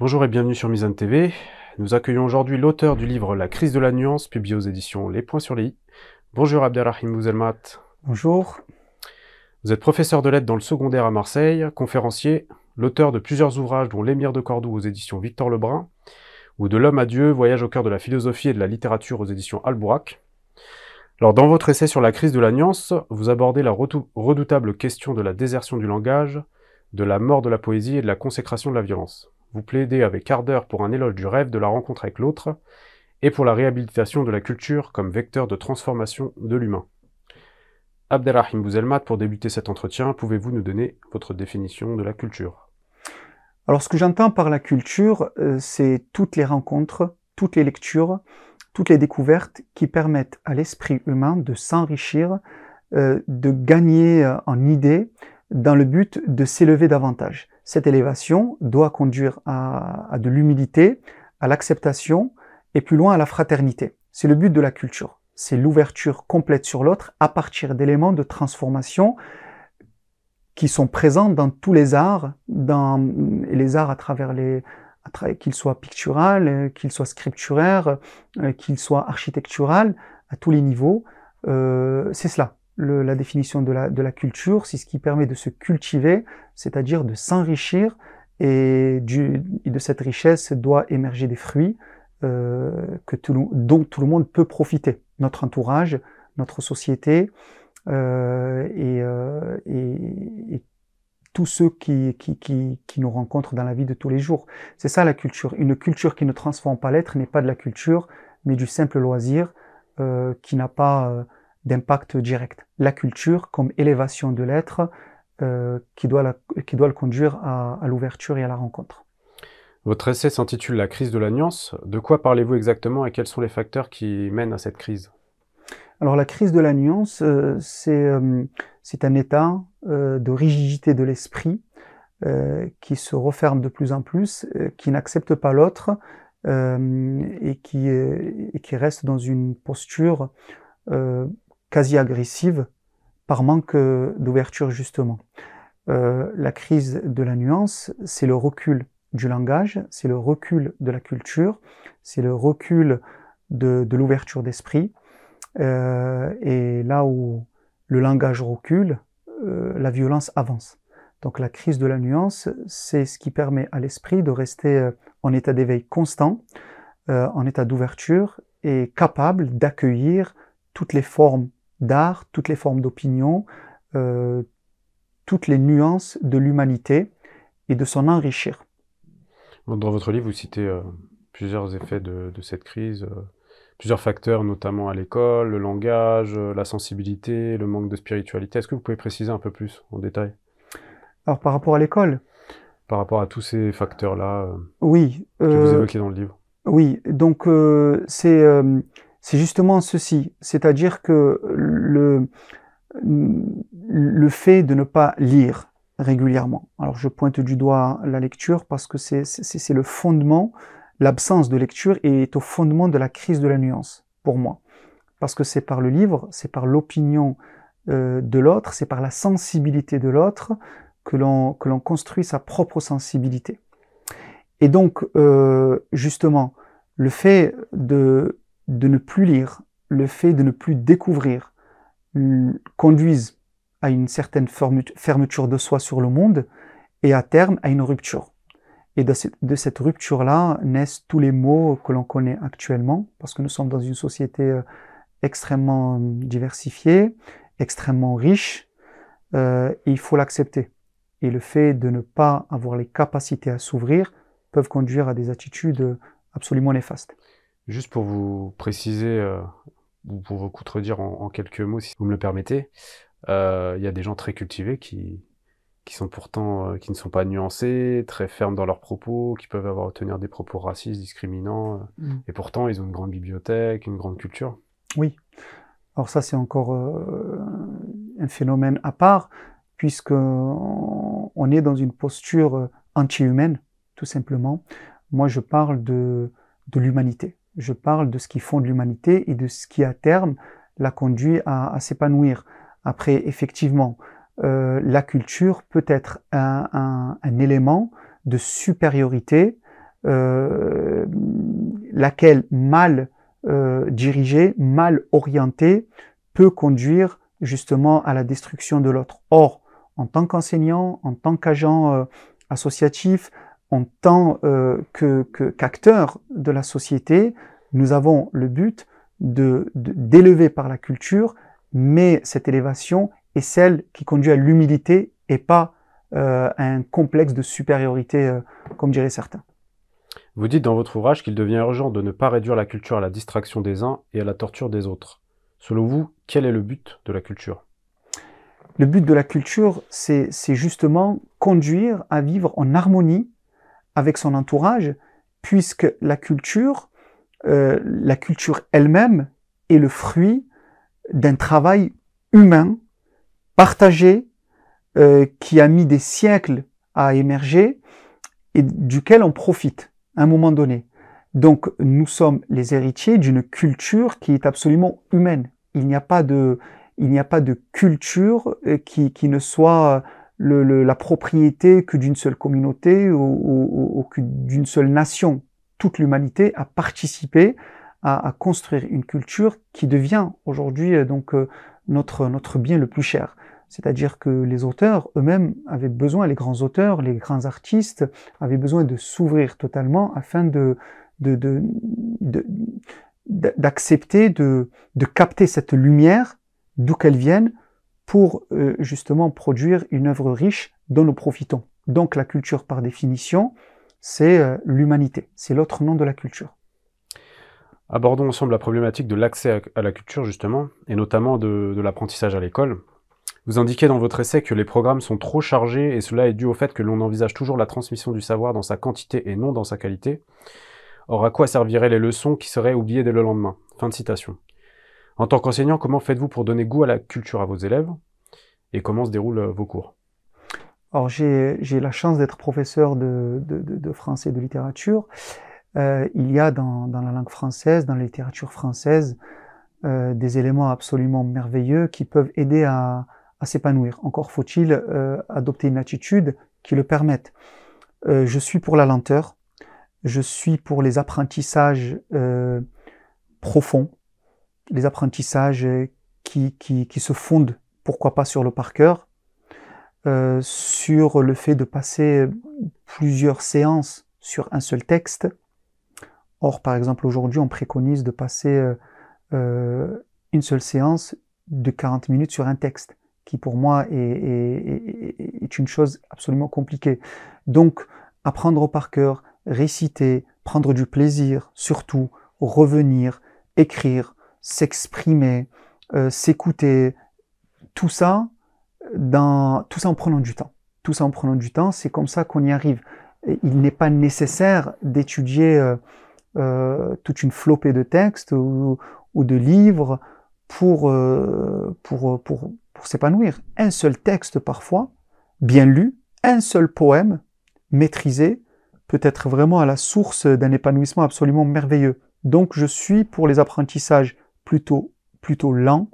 Bonjour et bienvenue sur Mizan TV. Nous accueillons aujourd'hui l'auteur du livre La crise de la nuance, publié aux éditions Les Points sur les i. Bonjour Abderrahim Bouzelmat. Bonjour. Vous êtes professeur de lettres dans le secondaire à Marseille, conférencier, l'auteur de plusieurs ouvrages dont L'émir de Cordoue aux éditions Victor Lebrun, ou de L'homme à Dieu, voyage au cœur de la philosophie et de la littérature aux éditions Albourak. Alors dans votre essai sur la crise de la nuance, vous abordez la redoutable question de la désertion du langage, de la mort de la poésie et de la consécration de la violence. Vous plaidez avec ardeur pour un éloge du rêve de la rencontre avec l'autre et pour la réhabilitation de la culture comme vecteur de transformation de l'humain. Abderrahim Bouzelmat, pour débuter cet entretien, pouvez-vous nous donner votre définition de la culture? Alors ce que j'entends par la culture, c'est toutes les rencontres, toutes les lectures, toutes les découvertes qui permettent à l'esprit humain de s'enrichir, de gagner en idées dans le but de s'élever davantage. Cette élévation doit conduire à de l'humilité, à l'acceptation et plus loin à la fraternité. C'est le but de la culture. C'est l'ouverture complète sur l'autre à partir d'éléments de transformation qui sont présents dans tous les arts, et les arts à travers qu'ils soient picturales, qu'ils soient scripturaires, qu'ils soient architecturales, à tous les niveaux. C'est cela. La définition de la culture, c'est ce qui permet de se cultiver, c'est-à-dire de s'enrichir, et de cette richesse doit émerger des fruits dont tout le monde peut profiter. Notre entourage, notre société, et tous ceux qui nous rencontrent dans la vie de tous les jours. C'est ça la culture. Une culture qui ne transforme pas l'être n'est pas de la culture, mais du simple loisir qui n'a pas d'impact direct. La culture comme élévation de l'être qui doit le conduire à l'ouverture et à la rencontre. Votre essai s'intitule La crise de la nuance. De quoi parlez-vous exactement et quels sont les facteurs qui mènent à cette crise? Alors la crise de la nuance, c'est un état de rigidité de l'esprit qui se referme de plus en plus, qui n'accepte pas l'autre et qui reste dans une posture quasi agressive par manque d'ouverture justement. La crise de la nuance, c'est le recul du langage, c'est le recul de la culture, c'est le recul de l'ouverture d'esprit. Et là où le langage recule, la violence avance. Donc la crise de la nuance, c'est ce qui permet à l'esprit de rester en état d'éveil constant, en état d'ouverture et capable d'accueillir toutes les formes d'art, toutes les formes d'opinion, toutes les nuances de l'humanité et de s'en enrichir. Dans votre livre, vous citez plusieurs effets de cette crise, plusieurs facteurs, notamment à l'école, le langage, la sensibilité, le manque de spiritualité. Est-ce que vous pouvez préciser un peu plus en détail? Alors par rapport à l'école, par rapport à tous ces facteurs-là oui, que vous évoquez dans le livre. Oui, donc c'est justement ceci, c'est-à-dire que le fait de ne pas lire régulièrement. Alors je pointe du doigt la lecture parce que c'est le fondement, l'absence de lecture est au fondement de la crise de la nuance, pour moi. Parce que c'est par le livre, c'est par l'opinion de l'autre, c'est par la sensibilité de l'autre que l'on construit sa propre sensibilité. Et donc, justement, le fait de ne plus lire, le fait de ne plus découvrir, conduisent à une certaine fermeture de soi sur le monde et à terme à une rupture. Et de cette rupture-là naissent tous les maux que l'on connaît actuellement, parce que nous sommes dans une société extrêmement diversifiée, extrêmement riche, et il faut l'accepter. Et le fait de ne pas avoir les capacités à s'ouvrir peuvent conduire à des attitudes absolument néfastes. Juste pour vous préciser, ou pour vous contredire en quelques mots, si vous me le permettez, il y a des gens très cultivés qui sont pourtant, qui ne sont pas nuancés, très fermes dans leurs propos, qui peuvent tenir des propos racistes, discriminants, et pourtant ils ont une grande bibliothèque, une grande culture. Oui. Alors ça c'est encore un phénomène à part, puisqu'on est dans une posture anti-humaine, tout simplement. Moi, je parle de l'humanité. Je parle de ce qui fonde l'humanité et de ce qui, à terme, la conduit à s'épanouir. Après, effectivement, la culture peut être un élément de supériorité laquelle mal dirigée, mal orientée, peut conduire justement à la destruction de l'autre. Or, en tant qu'enseignant, en tant qu'agent associatif, en tant qu'acteur de la société, nous avons le but d'élever par la culture, mais cette élévation est celle qui conduit à l'humilité et pas à un complexe de supériorité, comme diraient certains. Vous dites dans votre ouvrage qu'il devient urgent de ne pas réduire la culture à la distraction des uns et à la torture des autres. Selon vous, quel est le but de la culture? Le but de la culture, c'est justement conduire à vivre en harmonie avec son entourage, puisque la culture elle-même est le fruit d'un travail humain, partagé, qui a mis des siècles à émerger et duquel on profite à un moment donné. Donc nous sommes les héritiers d'une culture qui est absolument humaine. Il n'y a pas de culture qui ne soit la propriété que d'une seule communauté ou que d'une seule nation. Toute l'humanité a participé à construire une culture qui devient aujourd'hui donc notre bien le plus cher. C'est-à-dire que les auteurs eux-mêmes avaient besoin, les grands auteurs, les grands artistes avaient besoin de s'ouvrir totalement afin d'accepter, de capter cette lumière, d'où qu'elle vienne, pour justement produire une œuvre riche dont nous profitons. Donc la culture, par définition, c'est l'humanité, c'est l'autre nom de la culture. Abordons ensemble la problématique de l'accès à la culture, justement, et notamment de l'apprentissage à l'école. Vous indiquez dans votre essai que les programmes sont trop chargés, et cela est dû au fait que l'on envisage toujours la transmission du savoir dans sa quantité et non dans sa qualité. Or, à quoi serviraient les leçons qui seraient oubliées dès le lendemain? Fin de citation. En tant qu'enseignant, comment faites-vous pour donner goût à la culture à vos élèves? Et comment se déroulent vos cours? Alors, j'ai la chance d'être professeur de français et de littérature. Il y a dans la langue française, dans la littérature française, des éléments absolument merveilleux qui peuvent aider à s'épanouir. Encore faut-il adopter une attitude qui le permette. Je suis pour la lenteur, je suis pour les apprentissages profonds, les apprentissages qui se fondent, pourquoi pas sur le par cœur, sur le fait de passer plusieurs séances sur un seul texte. Or, par exemple, aujourd'hui, on préconise de passer une seule séance de 40 minutes sur un texte, qui pour moi est une chose absolument compliquée. Donc, apprendre par cœur, réciter, prendre du plaisir, surtout, revenir, écrire, s'exprimer, s'écouter, tout ça en prenant du temps. Tout ça en prenant du temps, c'est comme ça qu'on y arrive. Il n'est pas nécessaire d'étudier toute une flopée de textes ou de livres pour s'épanouir. Un seul texte parfois, bien lu, un seul poème maîtrisé, peut être vraiment à la source d'un épanouissement absolument merveilleux. Donc je suis pour les apprentissages plutôt lents,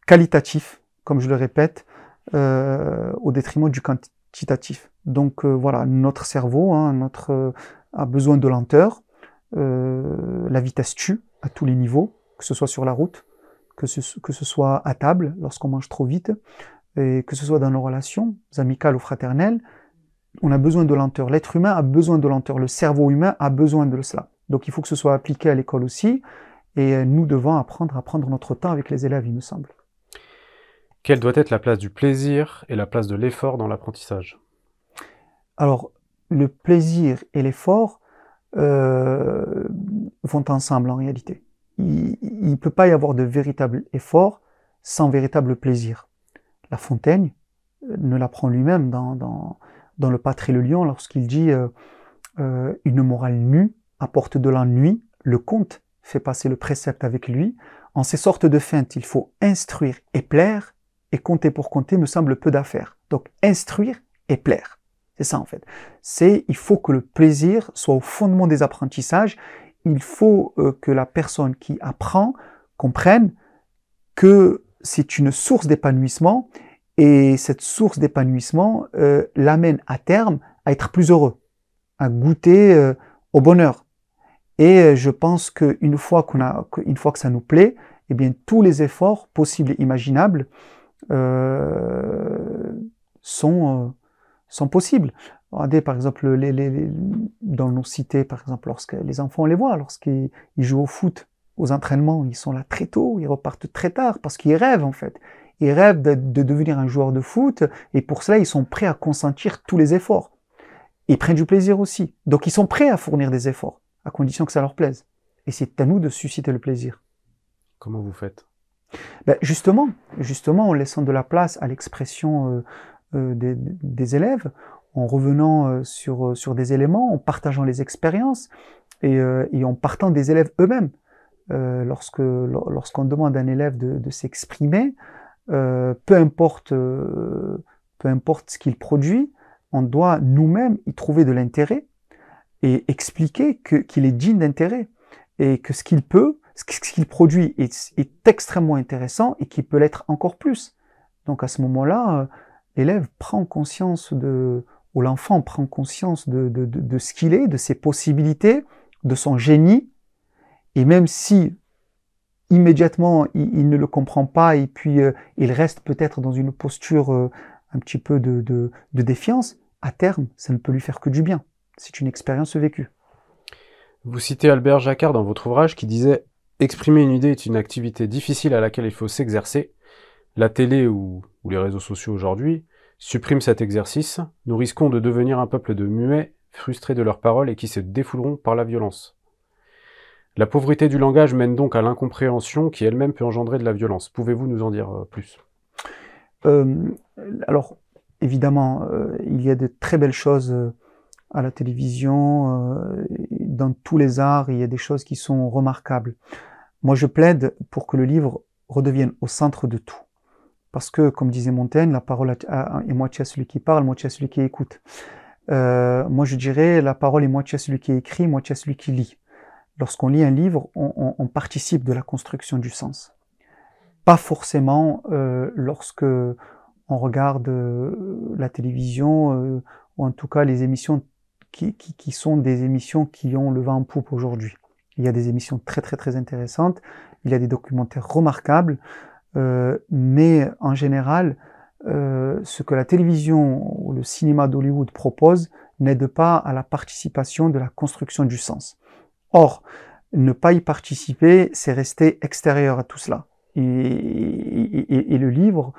qualitatifs, comme je le répète, au détriment du quantitatif. Donc voilà, notre cerveau a besoin de lenteur. La vitesse tue à tous les niveaux, que ce soit sur la route, que ce soit à table lorsqu'on mange trop vite, et que ce soit dans nos relations amicales ou fraternelles. On a besoin de lenteur. L'être humain a besoin de lenteur. Le cerveau humain a besoin de cela. Donc il faut que ce soit appliqué à l'école aussi. Et nous devons apprendre à prendre notre temps avec les élèves, il me semble. Quelle doit être la place du plaisir et la place de l'effort dans l'apprentissage? Alors, le plaisir et l'effort vont ensemble en réalité. Il ne peut pas y avoir de véritable effort sans véritable plaisir. La Fontaine ne l'apprend lui-même dans Le Pâtre et le Lion lorsqu'il dit une morale nue apporte de l'ennui, le conte fait passer le précepte avec lui. En ces sortes de feintes, il faut instruire et plaire, et compter pour compter me semble peu d'affaires. Donc instruire et plaire, c'est ça en fait. Il faut que le plaisir soit au fondement des apprentissages. Il faut que la personne qui apprend comprenne que c'est une source d'épanouissement Et cette source d'épanouissement l'amène à terme à être plus heureux, à goûter au bonheur. Et je pense qu'une fois que ça nous plaît, eh bien tous les efforts possibles et imaginables sont possibles. Regardez par exemple dans nos cités, par exemple, lorsque les enfants on les voit, lorsqu'ils jouent au foot, aux entraînements, ils sont là très tôt, ils repartent très tard parce qu'ils rêvent en fait. Ils rêvent de devenir un joueur de foot et pour cela ils sont prêts à consentir tous les efforts. Ils prennent du plaisir aussi. Donc ils sont prêts à fournir des efforts, à condition que ça leur plaise. Et c'est à nous de susciter le plaisir. Comment vous faites? Ben justement, en laissant de la place à l'expression des élèves, en revenant sur des éléments, en partageant les expériences et en partant des élèves eux-mêmes. Lorsqu'on demande à un élève de s'exprimer, peu importe ce qu'il produit, on doit nous-mêmes y trouver de l'intérêt et expliquer qu'il est digne d'intérêt et que ce qu'il produit est extrêmement intéressant et qu'il peut l'être encore plus. Donc à ce moment-là, l'élève prend conscience ou l'enfant prend conscience de ce qu'il est, de ses possibilités, de son génie, et même si immédiatement il ne le comprend pas et puis il reste peut-être dans une posture un petit peu de défiance, à terme, ça ne peut lui faire que du bien. C'est une expérience vécue. Vous citez Albert Jacquard dans votre ouvrage qui disait « Exprimer une idée est une activité difficile à laquelle il faut s'exercer. La télé ou les réseaux sociaux aujourd'hui suppriment cet exercice. Nous risquons de devenir un peuple de muets, frustrés de leurs paroles et qui se défouleront par la violence. La pauvreté du langage mène donc à l'incompréhension qui elle-même peut engendrer de la violence. Pouvez-vous nous en dire plus ? Alors, évidemment, il y a de très belles choses à la télévision, dans tous les arts, il y a des choses qui sont remarquables. Moi, je plaide pour que le livre redevienne au centre de tout. Parce que, comme disait Montaigne, la parole est moitié à celui qui parle, moitié à celui qui écoute. Moi, je dirais, la parole est moitié à celui qui écrit, moitié à celui qui lit. Lorsqu'on lit un livre, on participe de la construction du sens. Pas forcément lorsque on regarde la télévision, ou en tout cas les émissions qui sont des émissions qui ont le vent en poupe aujourd'hui. Il y a des émissions très très très intéressantes, il y a des documentaires remarquables, mais en général, ce que la télévision ou le cinéma d'Hollywood propose n'aide pas à la participation de la construction du sens. Or, ne pas y participer, c'est rester extérieur à tout cela. Et le livre,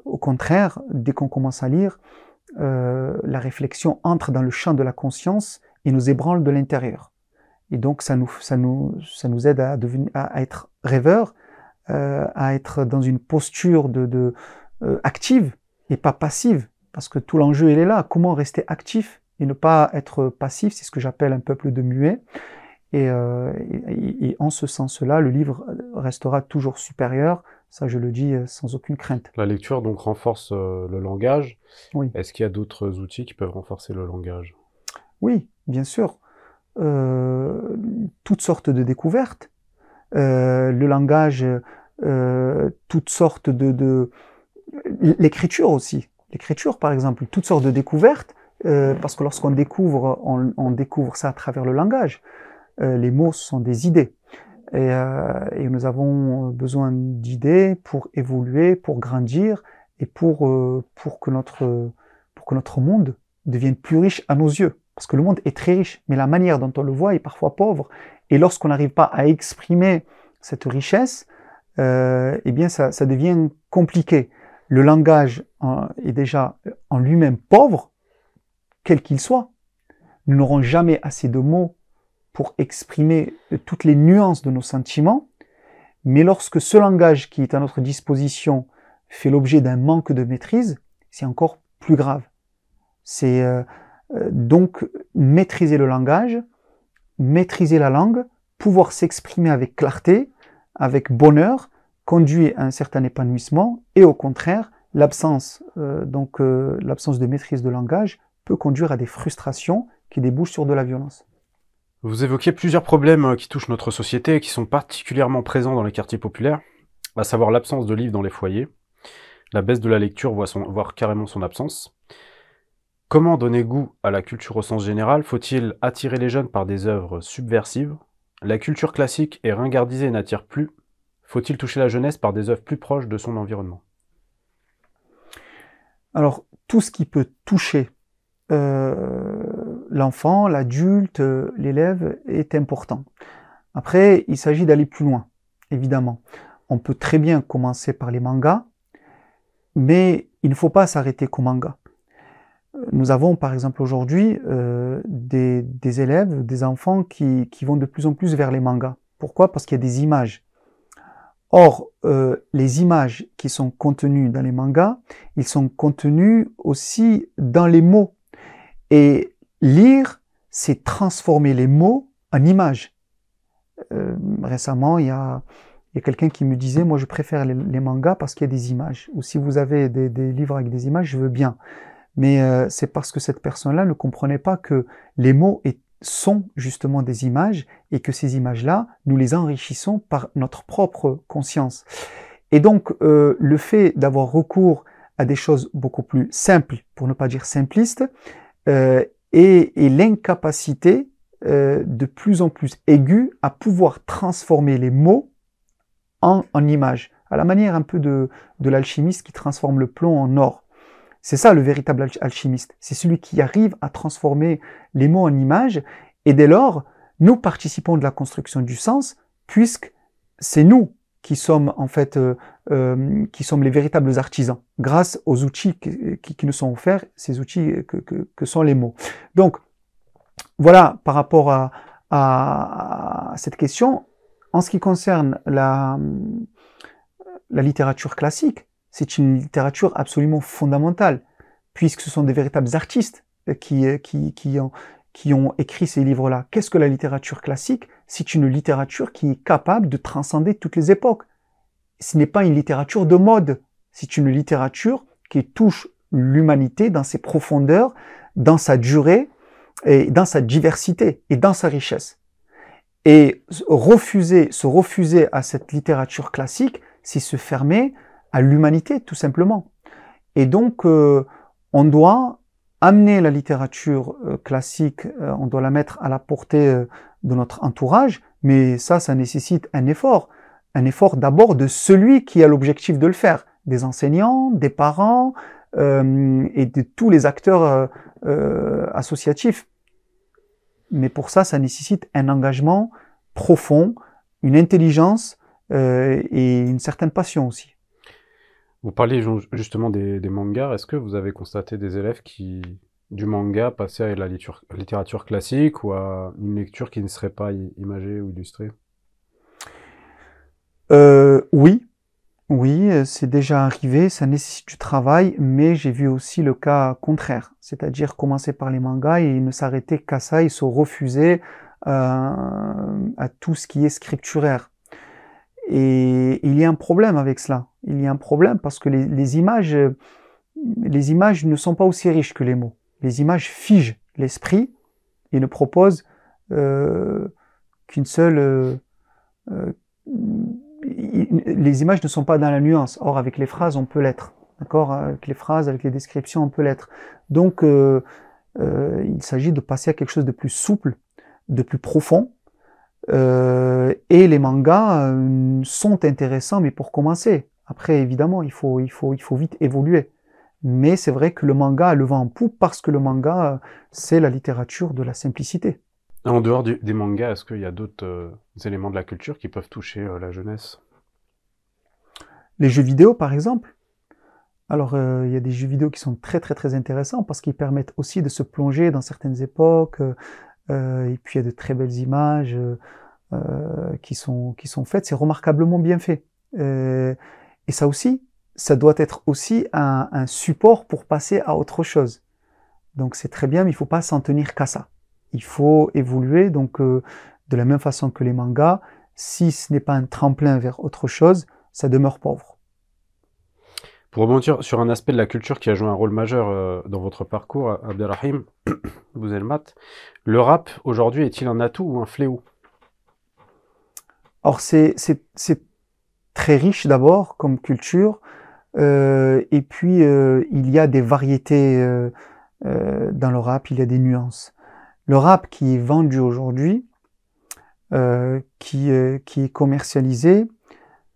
au contraire, dès qu'on commence à lire, la réflexion entre dans le champ de la conscience et nous ébranle de l'intérieur. Et donc ça nous aide à être rêveurs, à être dans une posture active et pas passive, parce que tout l'enjeu il est là. Comment rester actif et ne pas être passif? C'est ce que j'appelle un peuple de muets. Et en ce sens-là, le livre restera toujours supérieur. Ça, je le dis sans aucune crainte. La lecture donc renforce le langage. Oui. Est-ce qu'il y a d'autres outils qui peuvent renforcer le langage? Oui, bien sûr. Toutes sortes de découvertes. Le langage, toutes sortes l'écriture aussi. L'écriture, par exemple, toutes sortes de découvertes. Parce que lorsqu'on découvre, on découvre ça à travers le langage. Les mots sont des idées. Et nous avons besoin d'idées pour évoluer, pour grandir et pour que notre monde devienne plus riche à nos yeux. Parce que le monde est très riche, mais la manière dont on le voit est parfois pauvre. Et lorsqu'on n'arrive pas à exprimer cette richesse, eh bien ça devient compliqué. Le langage est déjà en lui-même pauvre, quel qu'il soit. Nous n'aurons jamais assez de mots pour exprimer toutes les nuances de nos sentiments, mais lorsque ce langage qui est à notre disposition fait l'objet d'un manque de maîtrise, c'est encore plus grave. C'est donc maîtriser le langage, maîtriser la langue, pouvoir s'exprimer avec clarté, avec bonheur, conduit à un certain épanouissement, et au contraire, l'absence de maîtrise de langage peut conduire à des frustrations qui débouchent sur de la violence. Vous évoquez plusieurs problèmes qui touchent notre société et qui sont particulièrement présents dans les quartiers populaires, à savoir l'absence de livres dans les foyers, La baisse de la lecture, voire carrément son absence. Comment donner goût à la culture au sens général? Faut-il attirer les jeunes par des œuvres subversives? La culture classique est ringardisée et n'attire plus. Faut-il toucher la jeunesse par des œuvres plus proches de son environnement? Alors, tout ce qui peut toucher l'enfant, l'adulte, l'élève est important. Après, il s'agit d'aller plus loin, évidemment. On peut très bien commencer par les mangas, mais il ne faut pas s'arrêter qu'aux mangas. Nous avons par exemple aujourd'hui des élèves, des enfants qui vont de plus en plus vers les mangas. Pourquoi? Parce qu'il y a des images. Or, les images qui sont contenues dans les mangas, ils sont contenus aussi dans les mots. Et lire, c'est transformer les mots en images. Récemment, il y a quelqu'un qui me disait, moi je préfère les mangas parce qu'il y a des images. Ou si vous avez des livres avec des images, je veux bien. Mais c'est parce que cette personne-là ne comprenait pas que les mots sont justement des images et que ces images-là, nous les enrichissons par notre propre conscience. Et donc, le fait d'avoir recours à des choses beaucoup plus simples, pour ne pas dire simplistes, et l'incapacité de plus en plus aiguë à pouvoir transformer les mots en images, à la manière un peu de l'alchimiste qui transforme le plomb en or. C'est ça le véritable alchimiste, c'est celui qui arrive à transformer les mots en images, et dès lors, nous participons de la construction du sens, puisque c'est nous qui sommes en fait qui sommes les véritables artisans, grâce aux outils qui nous sont offerts, ces outils que sont les mots. Donc, voilà par rapport à cette question. En ce qui concerne la littérature classique, c'est une littérature absolument fondamentale, puisque ce sont des véritables artistes qui ont écrit ces livres-là. Qu'est-ce que la littérature classique? C'est une littérature qui est capable de transcender toutes les époques. Ce n'est pas une littérature de mode, c'est une littérature qui touche l'humanité dans ses profondeurs, dans sa durée, et dans sa diversité et dans sa richesse. Et se refuser à cette littérature classique, c'est se fermer à l'humanité, tout simplement. Et donc, on doit amener la littérature classique, on doit la mettre à la portée de notre entourage, mais ça nécessite un effort d'abord de celui qui a l'objectif de le faire, des enseignants, des parents et de tous les acteurs associatifs. Mais pour ça nécessite un engagement profond, une intelligence et une certaine passion aussi. Vous parliez justement des mangas. Est-ce que vous avez constaté des élèves qui, du manga, passaient à la littérature classique ou à une lecture qui ne serait pas imagée ou illustrée? Oui, c'est déjà arrivé, ça nécessite du travail, mais j'ai vu aussi le cas contraire, c'est-à-dire commencer par les mangas et ne s'arrêter qu'à ça, ils se refusaient à tout ce qui est scripturaire. Et il y a un problème avec cela. Il y a un problème parce que les images ne sont pas aussi riches que les mots. Les images figent l'esprit et ne proposent qu'une seule... les images ne sont pas dans la nuance. Or, avec les phrases, on peut l'être. D'accord? Avec les phrases, avec les descriptions, on peut l'être. Donc, il s'agit de passer à quelque chose de plus souple, de plus profond. Et les mangas sont intéressants, mais pour commencer. Après, évidemment, il faut vite évoluer. Mais c'est vrai que le manga a le vent en poupe parce que le manga, c'est la littérature de la simplicité. En dehors des mangas, est-ce qu'il y a d'autres éléments de la culture qui peuvent toucher la jeunesse? Les jeux vidéo, par exemple. Alors, il y a des jeux vidéo qui sont très très très intéressants parce qu'ils permettent aussi de se plonger dans certaines époques. Et puis, il y a de très belles images qui sont faites. C'est remarquablement bien fait. Et ça aussi, ça doit être aussi un support pour passer à autre chose. Donc, c'est très bien, mais il ne faut pas s'en tenir qu'à ça. Il faut évoluer, donc de la même façon que les mangas, si ce n'est pas un tremplin vers autre chose, ça demeure pauvre. Pour rebondir sur un aspect de la culture qui a joué un rôle majeur dans votre parcours, Abdelrahim Bouzelmat, le rap aujourd'hui est-il un atout ou un fléau? Alors c'est très riche d'abord comme culture, Et puis, il y a des variétés dans le rap, il y a des nuances. Le rap qui est vendu aujourd'hui, qui est commercialisé,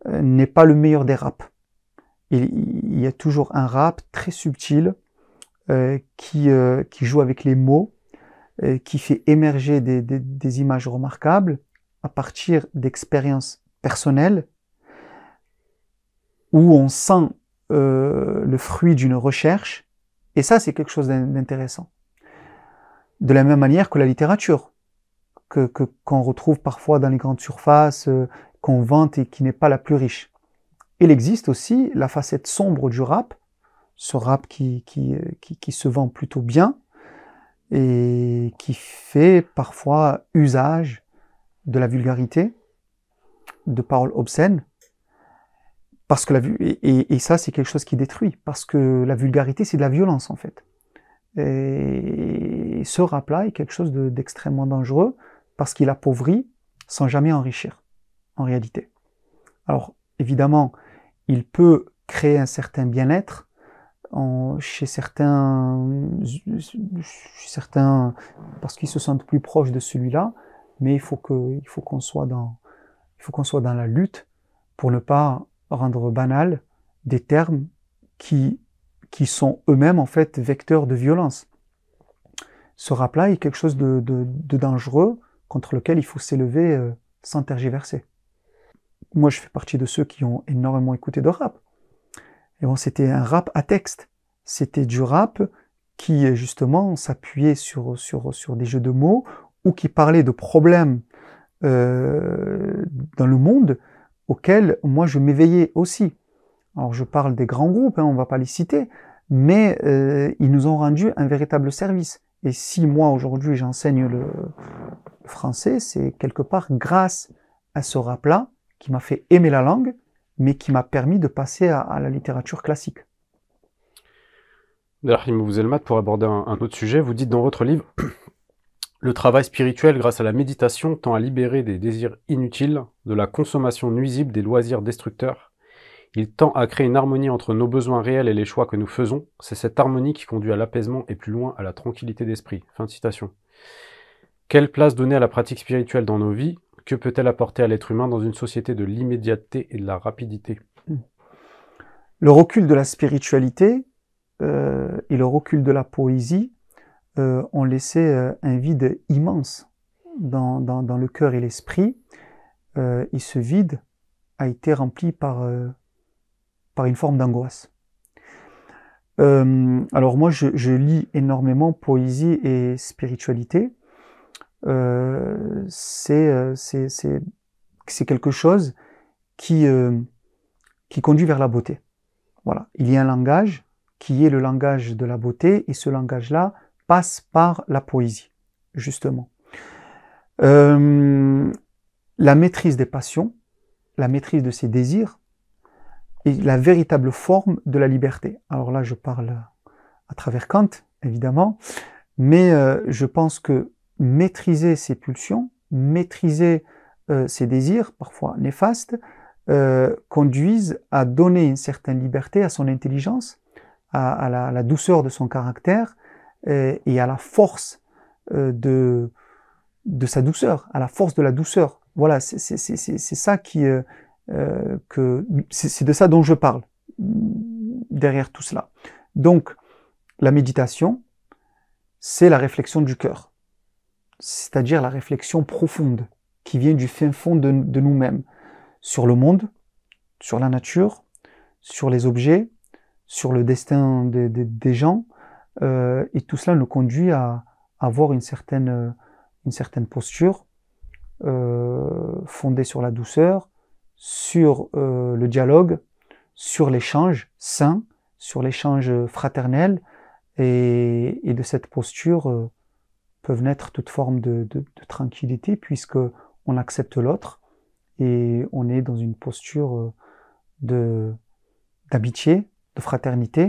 n'est pas le meilleur des raps. Il y a toujours un rap très subtil qui joue avec les mots, qui fait émerger des images remarquables à partir d'expériences personnelles où on sent le fruit d'une recherche, et ça c'est quelque chose d'intéressant. De la même manière que la littérature, qu'on retrouve parfois dans les grandes surfaces, qu'on vante et qui n'est pas la plus riche. Il existe aussi la facette sombre du rap, ce rap qui se vend plutôt bien et qui fait parfois usage de la vulgarité, de paroles obscènes, parce que et ça c'est quelque chose qui détruit, parce que la vulgarité c'est de la violence en fait. Et ce rap-là est quelque chose d'extrêmement dangereux, parce qu'il appauvrit sans jamais enrichir, en réalité. Alors, évidemment, il peut créer un certain bien-être chez certains, parce qu'ils se sentent plus proches de celui-là, mais il faut qu'on soit dans la lutte pour ne pas rendre banal des termes qui sont eux-mêmes en fait vecteurs de violence. Ce rap-là est quelque chose de dangereux contre lequel il faut s'élever sans tergiverser. Moi, je fais partie de ceux qui ont énormément écouté de rap. Et bon, c'était un rap à texte. C'était du rap qui, justement, s'appuyait sur des jeux de mots ou qui parlait de problèmes dans le monde auxquels moi je m'éveillais aussi. Alors, je parle des grands groupes, on ne va pas les citer, mais ils nous ont rendu un véritable service. Et si moi, aujourd'hui, j'enseigne le français, c'est quelque part grâce à ce rap-là qui m'a fait aimer la langue, mais qui m'a permis de passer à la littérature classique. Rahim Bouzelmat, pour aborder un autre sujet, vous dites dans votre livre « Le travail spirituel grâce à la méditation tend à libérer des désirs inutiles, de la consommation nuisible, des loisirs destructeurs. Il tend à créer une harmonie entre nos besoins réels et les choix que nous faisons. C'est cette harmonie qui conduit à l'apaisement et plus loin à la tranquillité d'esprit. » Fin de citation. Quelle place donner à la pratique spirituelle dans nos vies? Que peut-elle apporter à l'être humain dans une société de l'immédiateté et de la rapidité? Le recul de la spiritualité et le recul de la poésie ont laissé un vide immense dans le cœur et l'esprit. Et ce vide a été rempli par une forme d'angoisse. Alors moi, je lis énormément poésie et spiritualité. C'est quelque chose qui conduit vers la beauté. Voilà. Il y a un langage qui est le langage de la beauté, et ce langage-là passe par la poésie, justement. La maîtrise des passions, la maîtrise de ses désirs, est la véritable forme de la liberté. Alors là, je parle à travers Kant, évidemment, mais je pense que maîtriser ses pulsions, maîtriser ses désirs, parfois néfastes, conduisent à donner une certaine liberté à son intelligence, à la douceur de son caractère et à la force de sa douceur, à la force de la douceur. Voilà, c'est ça c'est de ça dont je parle derrière tout cela. Donc, la méditation, c'est la réflexion du cœur, c'est-à-dire la réflexion profonde qui vient du fin fond de nous-mêmes, sur le monde, sur la nature, sur les objets, sur le destin des gens, et tout cela nous conduit à avoir une certaine posture fondée sur la douceur, sur le dialogue, sur l'échange sain, sur l'échange fraternel, et de cette posture peuvent naître toute forme de tranquillité, puisque on accepte l'autre et on est dans une posture d'amitié, de fraternité.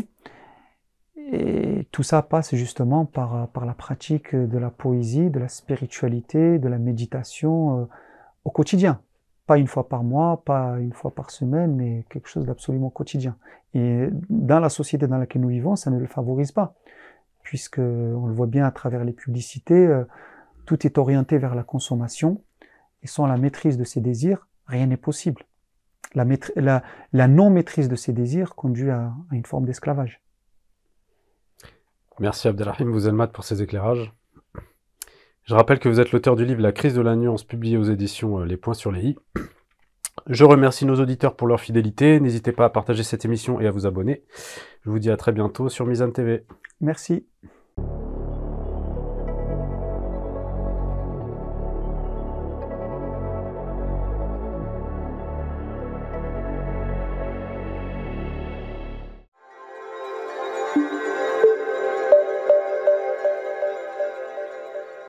Et tout ça passe justement par la pratique de la poésie, de la spiritualité, de la méditation au quotidien. pas une fois par mois, pas une fois par semaine, mais quelque chose d'absolument quotidien. Et dans la société dans laquelle nous vivons, ça ne le favorise pas, puisque on le voit bien à travers les publicités, tout est orienté vers la consommation, et sans la maîtrise de ses désirs, rien n'est possible. La non-maîtrise de ses désirs conduit à une forme d'esclavage. Merci Abdelrahim Bouzelmat pour ces éclairages. Je rappelle que vous êtes l'auteur du livre La crise de la nuance, publié aux éditions Les Points sur les i. Je remercie nos auditeurs pour leur fidélité. N'hésitez pas à partager cette émission et à vous abonner. Je vous dis à très bientôt sur Mizan TV. Merci.